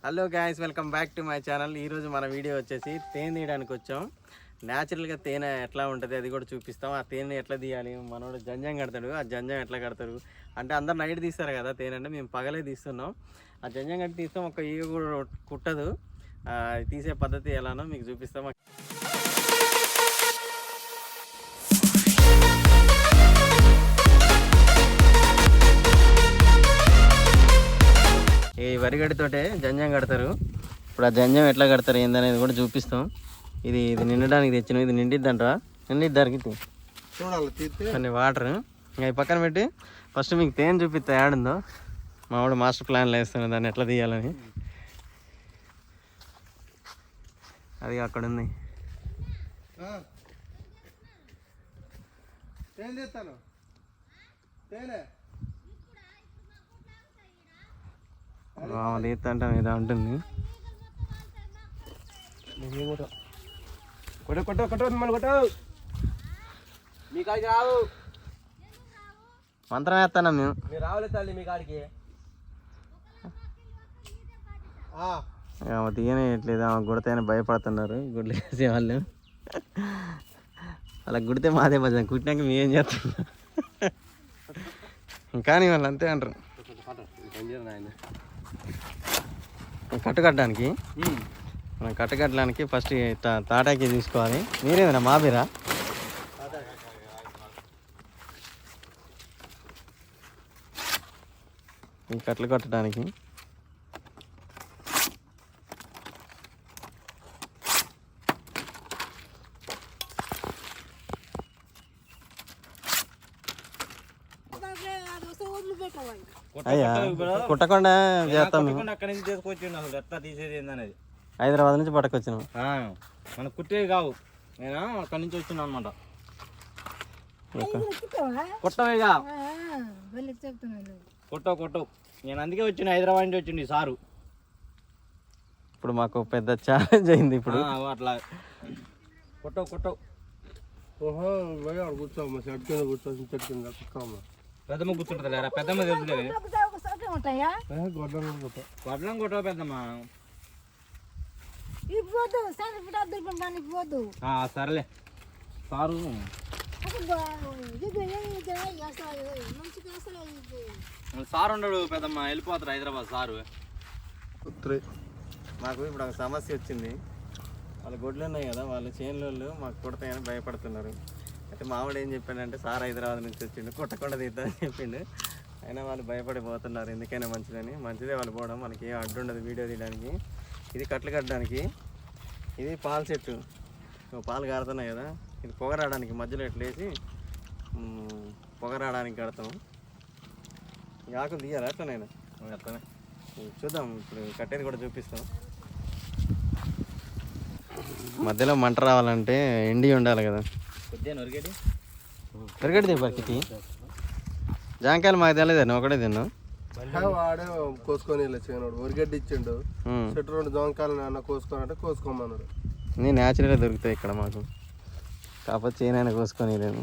Hello guys, welcome back to my channel. ఈరోజు మన video వచ్చేసి తేనె తీయడానికి వచ్చాం. న్యాచురల్గా తేనె ఎట్లా ఉంటుంది అది కూడా చూపిస్తాం. ఆ తేనె ఎట్లా తీయాలి, మనోడు జంజం కడతాడు. ఆ జంజం ఎట్లా కడతారు అంటే అందరు నైట్ తీస్తారు కదా తేనె, అంటే మేము పగలే తీస్తున్నాం. ఆ జంజం కట్టి తీస్తాం, ఒక ఈగ కూడా కుట్టదు. తీసే పద్ధతి ఎలానో మీకు చూపిస్తాం. ఈ వరిగడితోటే జంజం కడతారు. ఇప్పుడు ఆ జంజం ఎట్లా కడతారు ఏందనేది కూడా చూపిస్తాం. ఇది నిండడానికి తెచ్చినాం. ఇది నిండిద్దంట, నిండిద్దరికి కొన్ని వాటర్ ఇంకా పక్కన పెట్టి ఫస్ట్ మీకు తేనె చూపిస్తా ఏడుందో. మామూలు మాస్టర్ ప్లాన్లో వేస్తాను దాన్ని ఎట్లా తీయాలని. అది అక్కడ ఉంది. తీస్తా మీద ఉంటుంది. మంత్రం వేస్తాను మేము. రావలే తల్లి మీ కాడికి తీయనేయట్లేదు. ఆమె గుడితేనే భయపడుతున్నారు గుడ్లు వేసే వాళ్ళు. అలా గుడితే మాదే భజన, కుట్టినాక మేమేం చేస్తున్నాం కానీ వాళ్ళు అంతే అంటారు. కట్టు కట్టడానికి మనం కట్టు కట్టడానికి ఫస్ట్ తాటాకి తీసుకోవాలి. మీరేమైనా మాబీరా? ఈ కట్లు కట్టడానికి అయ్యా కుట్టకుండా చేస్తాం మేము. అక్కడి నుంచి తీసుకొచ్చి అసలు ఎట్లా తీసేది ఏందనేది హైదరాబాద్ నుంచి పట్టుకొచ్చినాం. మనకు కుట్టేవి కావు. నేను అక్కడి నుంచి వచ్చినా అనమాట. కుట్టవేగా కొట్టవు. నేను అందుకే వచ్చిన, హైదరాబాద్ నుంచి వచ్చింది సారు. ఇప్పుడు మాకు పెద్ద ఛాలెంజ్ అయింది. ఇప్పుడు అట్లా కొట్టవు కూర్చోమ్మా, చెట్టు కింద కూర్చోవచ్చు. చెట్టు కింద కూర్చోమ్మా. పెద్దమ్మ కూర్చుంటుంది లేరా? పెద్దమ్మ తెలుసులే. గొడ్లం కొట్టవు పెద్దమ్మ. సరేలే సారు. సారు ఉండడు పెద్దమ్మ, వెళ్ళిపోతారు హైదరాబాద్ సారు. మాకు ఇప్పుడు ఒక సమస్య వచ్చింది. వాళ్ళ గొడ్లు ఉన్నాయి కదా, వాళ్ళ చేనులు మాకు కుడతాయని భయపడుతున్నారు. అయితే మావాడు ఏం చెప్పాడంటే, సార్ హైదరాబాద్ నుంచి వచ్చిండు, కుట్టకుండా తీద్దామని చెప్పిండు. అయినా వాళ్ళు భయపడిపోతున్నారు. ఎందుకైనా మంచిదే వాళ్ళు పోవడం, మనకి ఏం అడ్డు ఉండదు వీడియో తీయడానికి. ఇది కట్లు కట్టడానికి. ఇది పాల చెట్టు, పాలు కారుతున్నాయి కదా, ఇది పొగ రావడానికి మధ్యలో ఎట్లేసి పొగ రావడానికి కడతాం. ఈ ఆకులు తీయాలి అట్లనైనా అట్లనే చూద్దాం. ఇప్పుడు కట్టేది కూడా చూపిస్తాం. మధ్యలో మంట రావాలంటే ఎండి ఉండాలి కదా. పెరగడి పక్కకి జాంకాయలు మాకు తెలియదు, నేను ఒకటే తిన్నాను. వాడే కోసుకొని చేయనాడు, ఒరిగడ్డి ఇచ్చిండు. చెట్టు 2 జాంకాయలు నాన్న కోసుకోనంటే కోసుకోమన్నాడు. నేను న్యాచురల్గా దొరుకుతాయి ఇక్కడ మాకు, కాకపోతే చేయనైనా కోసుకొని నేను.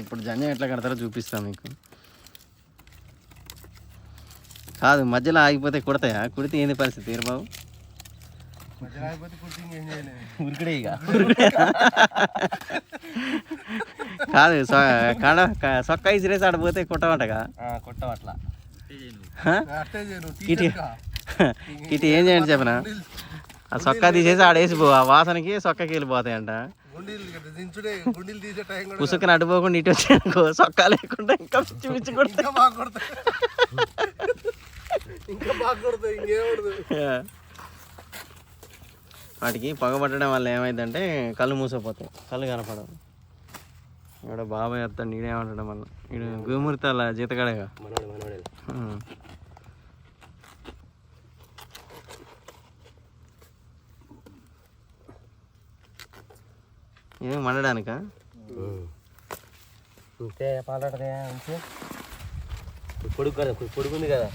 ఇప్పుడు జంజం ఎట్లా కడతారో చూపిస్తాను మీకు. కాదు, మధ్యలో ఆగిపోతే కుడతాయా? కుడితే ఏంది పరిస్థితి తీరు బాబు? ఉరికడే ఇక కాదు, సొక్క ఇసిరేసి ఆడిపోతే కుట్టమంటగా. కొట్టవట్లా ఇటు ఏం చేయండి చెప్పనా, ఆ సొక్క తీసేసి ఆడేసి ఆ వాసనకి సొక్కకి వెళ్ళిపోతాయంట. పుసుకుని అడ్డుపోకుండా ఇటు వచ్చానుకో, సొక్క లేకుండా ఇంకా పిచ్చి పిచ్చి కొడతా. వాటికి పొగబట్టడం వల్ల ఏమైందంటే కళ్ళు మూసపోతాయి, కళ్ళు కనపడవు. ఇక్కడ బాబాయ్ వస్తాడు, నీడేమంటాడు మళ్ళీ. వీడు గుమూర్తి అలా జీతగాడేగా. ఏమి మండడానికా? పొడుగుంది కదా,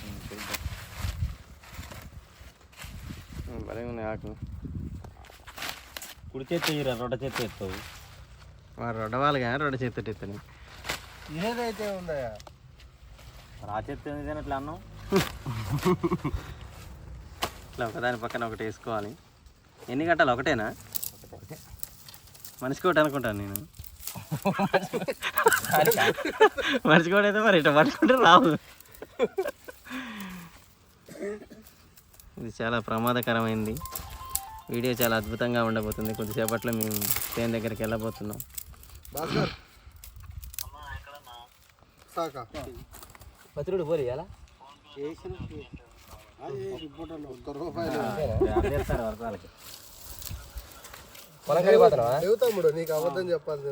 భలే ఉన్నాయి ఆకు. కుడి చేతి రొడ్డ చేతి ఎత్తావు. రొడ్డ వాళ్ళు కానీ రొడ్డ చేతి ఎత్తాను. ఏదైతే ఉందా రాచేస్తే తినట్లే అన్నం. ఇట్లా ఒకదాని పక్కన ఒకటి వేసుకోవాలి. ఎన్ని గంటలు? ఒకటేనా? మనిషికి ఒకటి అనుకుంటాను నేను. మనిషికి ఒకటి అయితే మరి ఇట్లా పట్టుకుంటే రావు. ఇది చాలా ప్రమాదకరమైంది. వీడియో చాలా అద్భుతంగా ఉండబోతుంది. కొద్దిసేపట్లో మేము ట్రైన్ దగ్గరికి వెళ్ళబోతున్నాం. పత్రుడు పోలి ఎలా తమ్ముడు నీకు అబద్ధం చెప్పాలి.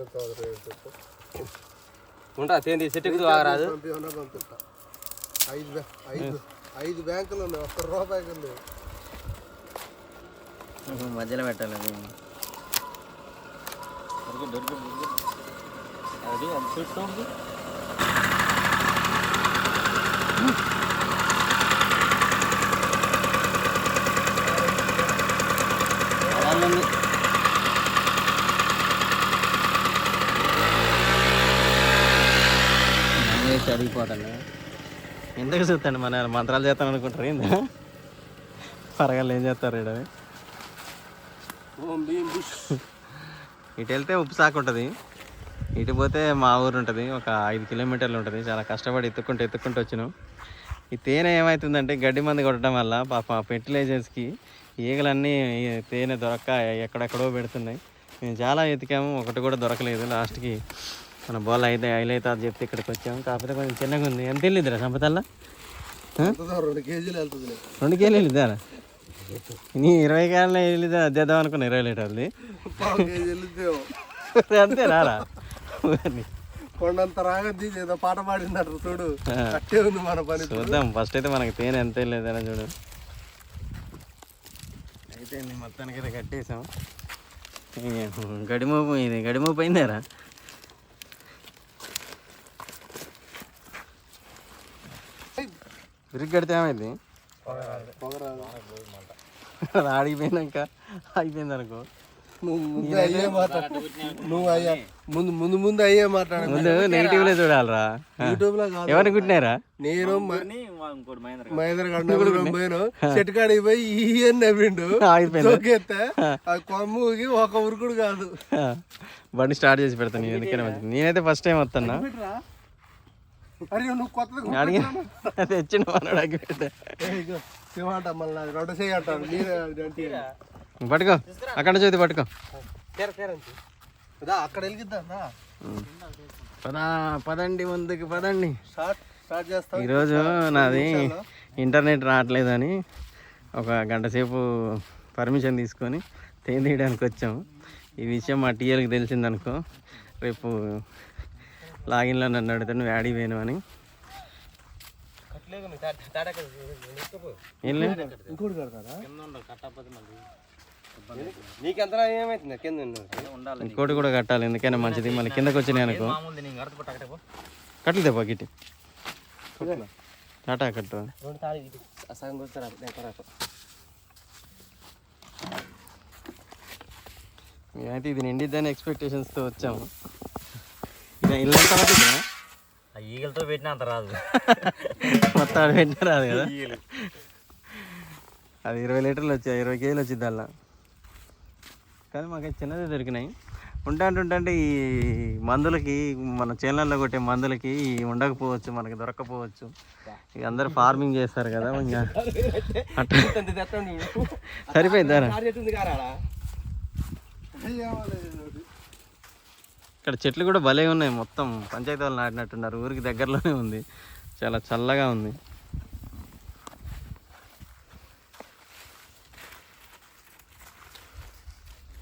ఉంటా తేంది సెట్టుకు రాదు. 5 బ్యాంకులు ఉన్నాయి, ₹1 లేవు. మధ్యలో పెట్టాలి. అది అది చుట్టూ చదివిపోతాను. ఎందుకు చూస్తాను? మన మంత్రాలు చేస్తాను అనుకుంటారు. ఏందా పరగాళ్ళు ఏం చేస్తారు? ఇటు వెళ్తే ఉప్పు సాకు ఉంటుంది, ఇటు పోతే మా ఊరు ఉంటుంది. ఒక 5 కిలోమీటర్లు ఉంటుంది. చాలా కష్టపడి ఎత్తుక్కుంటూ వచ్చినాం. ఈ తేనె ఏమవుతుందంటే గడ్డి మంది కొట్టడం వల్ల పాప ఫెర్టిలైజర్స్కి ఈగలన్నీ తేనె దొరక్క ఎక్కడెక్కడో పెడుతున్నాయి. మేము చాలా ఎతికాము, ఒకటి కూడా దొరకలేదు. లాస్ట్కి మన బోల్ అయితే అయిలైతే అది చెప్తే ఇక్కడికి వచ్చాము. కాకపోతే కొంచెం చిన్నగా ఉంది. ఎంత వెళ్ళిద్దిరా సంపతల్లా? 2 కేజీలు వెళ్తుంది. 2 కేజీలు వెళ్ళిద్దారా? నీ 20 కేజీలు వెళ్ళిద్దా అద్దేద్దాం అనుకున్నా. 20 లీటర్ది అంతే రారా? కొండంత రాగా తీసి ఏదో పాట పాడినట్టు చూడు. అట్టే ఉంది మన పని. చూద్దాం. ఫస్ట్ అయితే మనకి తేనె ఎంత వెళ్ళేదని చూడు. అయితే మొత్తానికి అయితే కట్టేసాం. గడిమూపు అయిందారా? విరిగి కడితే ఏమైంది? అది ఆడిపోయినాక అయిపోయింది అనుకో. నువ్వు అయ్యే మాట్లాడు. ముందు నెగిటివ్లే చూడాలరా. యూట్యూబ్ లో ఎవరిని కుట్టినారా? నేను మహేంద్ర గంట పోయాను. చెట్టు కాడికి పోయి ఈయన నవ్విండు. తోకెత్తే ఆ కొమ్ముకి ఒక ఉరుకుడు కాదు. బండి స్టార్ట్ చేసి పెడతాను. ఎందుకనే మంచిది. నేనైతే ఫస్ట్ టైం వస్తున్నా. అరే నువ్వు కొత్తగా తెచ్చిన మనోడు పట్టుకో. అక్కడ నుంచి పట్టుకో. అక్కడ వెలిగిద్దా? పదండి ముందుకు పదండి. స్టార్ట్ చేస్తాం. ఈరోజు నాది ఇంటర్నెట్ రావట్లేదని ఒక గంట సేపు పర్మిషన్ తీసుకొని తేనె తీయడానికి వచ్చాము. ఈ విషయం మా టీఎల్కి తెలిసిందనుకో, రేపు లాగిన్లో నన్ను అడుగుతాను నువ్వు యాడికి పోయినావు అని. ఇంకోటి కూడా కట్టాలి, ఎందుకైనా మంచిది. మళ్ళీ కిందకి వచ్చినాయి అనుకో కట్టలేదే పగిటి టాటా కట్టు. మేమైతే ఇది నిండిద్దని ఎక్స్పెక్టేషన్స్తో వచ్చాము. ఇల్లు ఎంత పట్టిందా? ఈగలతో పెట్టినా అంత రాదు. మొత్తం ఆడ పెట్టినా రాదు కదా. అది 20 లీటర్లు వచ్చాయి, 20 కేజీలు వచ్చింది అలా. కానీ మాకు చిన్నదే దొరికినాయి. ఉంటే ఈ మందులకి, మన చేనులలో కొట్టే మందులకి ఉండకపోవచ్చు, మనకి దొరక్కపోవచ్చు. ఇక అందరూ ఫార్మింగ్ చేస్తారు కదా, ఇంకా అట్లా సరిపోయిందా? ఇక్కడ చెట్లు కూడా భలే ఉన్నాయి. మొత్తం పంచాయతీ వాళ్ళు నాటినట్టున్నారు. ఊరికి దగ్గరలోనే ఉంది. చాలా చల్లగా ఉంది.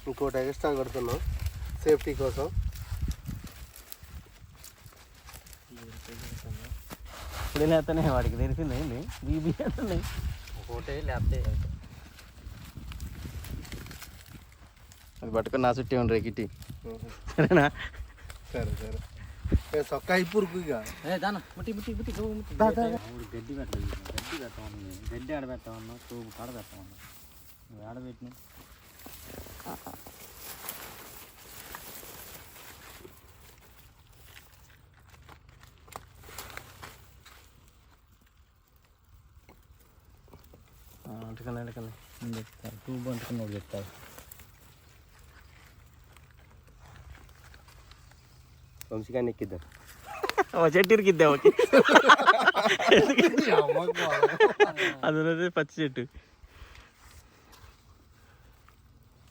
ఇంకోటి ఎక్స్ట్రా కడుతున్నాం సేఫ్టీ కోసం. ఇప్పుడు లేకపోతే వాడికి తెలిసింది ఏంటి బీబీ అంటున్నాయి. ఒకటే లేకపోతే అది పట్టుకొని నా చుట్టూ ఉండి రేకిట్టి. సరేనా? సరే సరే. సొక్క ఇప్పుడుకు ఇక గడ్డి పెట్టలేదు. గడ్డి పెట్టామన్నా, గడ్డి ఆడబెట్టామన్నా, తోపు కాడ పెట్టామన్నా. నువ్వు ఆడబెట్టిన అంటుకున్నా చెప్తారు ట్యూబ్ అంటుకున్నాడు చెప్తారు. వంశీగాన్ని ఎక్కిద్దాం. చెట్టు ఇరికిద్దాం ఓకే. అది ఉన్నది పచ్చి చెట్టు.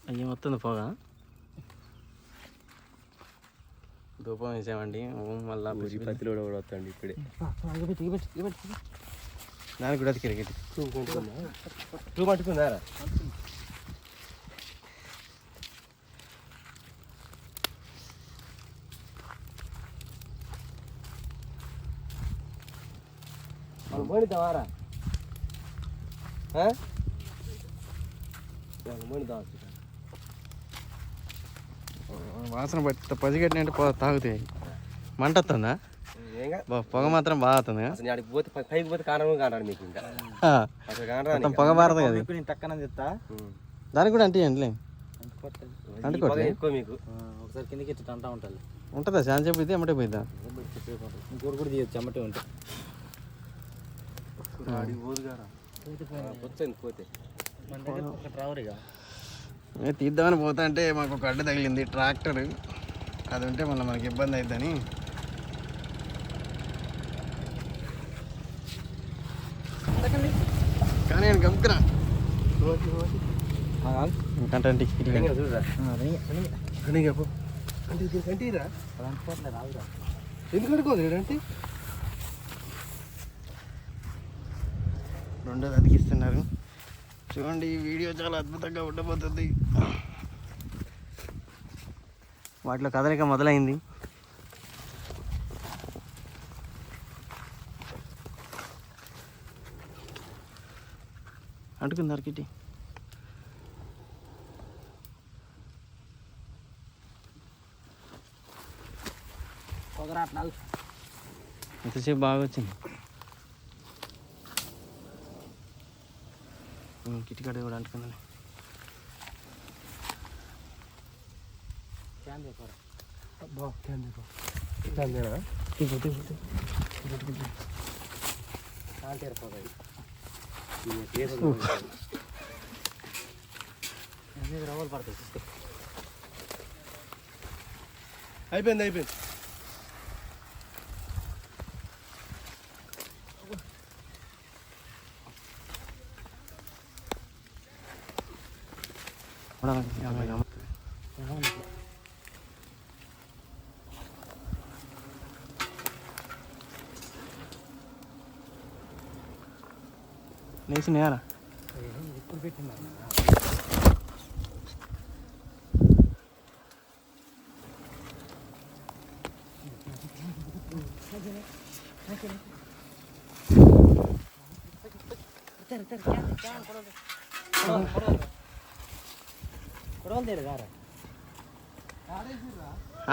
అయ్యి మొత్తం పోగా ధూపం వేసామండి. మళ్ళీ పత్తిలో కూడా వస్తాండి ఇప్పుడే. దానికి కూడా అతికి టూ పట్టుకుందారా? మనం పోయిద్దామారా? వాసన పట్టి పసిగట్టినట్టు తాగుతాయి. మంట వస్తుందా? పొగ మాత్రం బాగా వస్తుంది. పోతే పైకి పోతే కారణం కానాడు మీకు ఇంకా అసలు మొత్తం పొగ పారదు కదా. నేను తక్కన చెప్తా దానికి కూడా అంటే అంటలే అంటుకోవట్లే ఎక్కువ మీకు. ఒకసారి కిందకి ఇట్లా అంటా ఉంటుంది. ఉంటుందా చాలా చెప్పు అయితే అమ్మటే పోయిద్దా? ఇంకోటి కూడా తీయచ్చు అమ్మటే ఉంటే. పోతే రావరిగా తీద్దామని పోతా అంటే మాకు ఒక అడ్డు తగిలింది ట్రాక్టర్. అది ఉంటే మళ్ళీ మనకి ఇబ్బంది అవుతుందని కానీ నేను గమ్ముకున్నా కంటే ఎందుకు అడుకోదు అంటే రెండోది అతికిస్తున్నారు. చూడండి ఈ వీడియో చాలా అద్భుతంగా ఉండబోతుంది. వాటిలో కదలిక మొదలైంది. అంటుకుంది అరకిటి. ఎంతసేపు బాగా వచ్చింది. కిటికాడ కూడా అంటుకుందని అయిపోయింది అయిపోయింది. లేచినాయారా? ఇప్పుడు పెట్టినా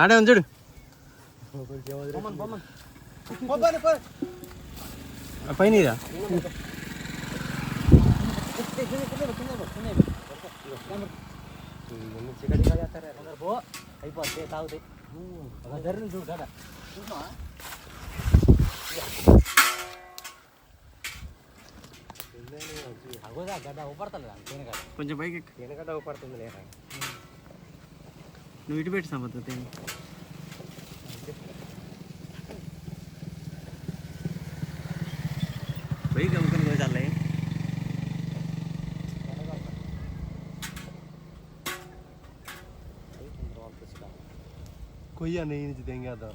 ఆడే ఉంచుడు. పైన అయిపోతే తాగుతాయి. చూడు కదా గడ్డ ఊపడతలేదు. కొంచెం పైకి వెనకట ఊపడుతుంది లేదా? నువ్వు ఇటు పెట్టి సంపత్తి పైకి అమ్ముకుని పోతాలే. కొయ్య నెయ్యి నుంచి తెంగేద్దాం.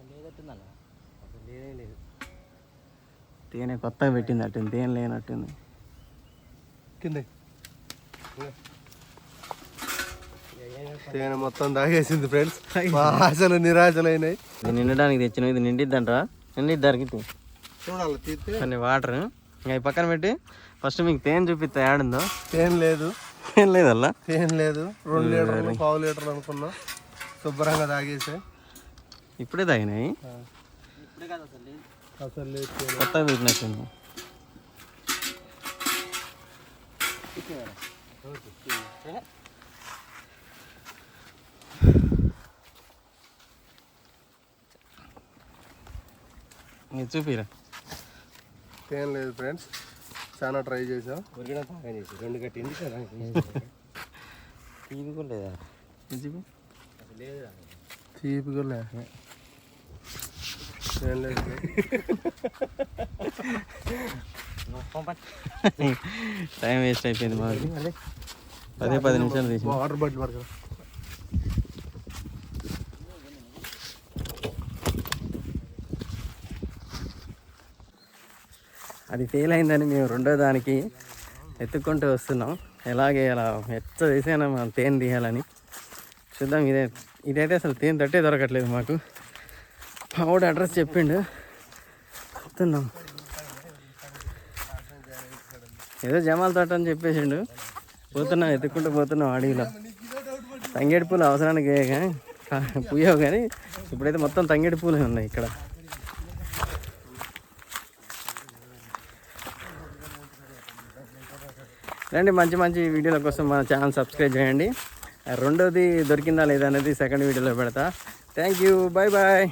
లేదట్టుందన్న అసలు లేదే లేదు. తేనె కొత్తగా పెట్టింది అట్టుంది. తేనె లేనట్టుంది. కింద తేనె మొత్తం తాగేసింది ఫ్రెండ్స్. మా ఆశలు నిరాశలైనాయి. ఇది నిండడానికి తెచ్చిన ఇది నిండిద్దంటారా? నిండిద్ది దొరికితే చూడాలి తీస్తే కొన్ని వాటర్ ఇంకా ఈ పక్కన పెట్టి ఫస్ట్ మీకు తేనె చూపిస్తా. ఏడుందో తేనె లేదు. ఏం లేదల్లా తేనె లేదు. 2 లీటర్లు 1/2 లీటర్లు అనుకున్నా. శుభ్రంగా తాగేసా. ఇప్పుడే తాగినాయి. ఇప్పుడే కాదు అసలు లేదు. కొత్తగా పెట్టినట్టుంది. ఇది చూపిరా. తేనె లేదు ఫ్రెండ్స్, చాలా ట్రై చేసాం. రెండు కట్టింది లేదా చీప్ కూడా లేక తేనె లేదు. టైం వేస్ట్ అయిపోయింది మాకు. 10 నిమిషాలు తీసి వాటర్ బాటిల్ పడక అది ఫెయిల్ అయిందని మేము రెండో దానికి ఎత్తుక్కుంటూ వస్తున్నాం. ఎలాగే అలా ఎచ్చ తీసైనా మనం తేనె తీయాలని చూద్దాం. ఇదైతే అసలు తేనె తట్టే దొరకట్లేదు మాకు. మావాడు అడ్రస్ చెప్పిండు, వస్తున్నాం. ఏదో జమాల తోట అని చెప్పేసిండు, పోతున్నాం ఎత్తుక్కుంటూ పోతున్నాం అడవిలో. తంగేడి పూలు అవసరానికి పూయవు కానీ ఇప్పుడైతే మొత్తం తంగేడి పూలే ఉన్నాయి ఇక్కడ. రండి, మంచి మంచి వీడియోల కోసం మన ఛానల్ సబ్స్క్రైబ్ చేయండి. రెండోది దొరికిందా లేదా అనేది సెకండ్ వీడియోలో పెడతా. Thank you, bye bye.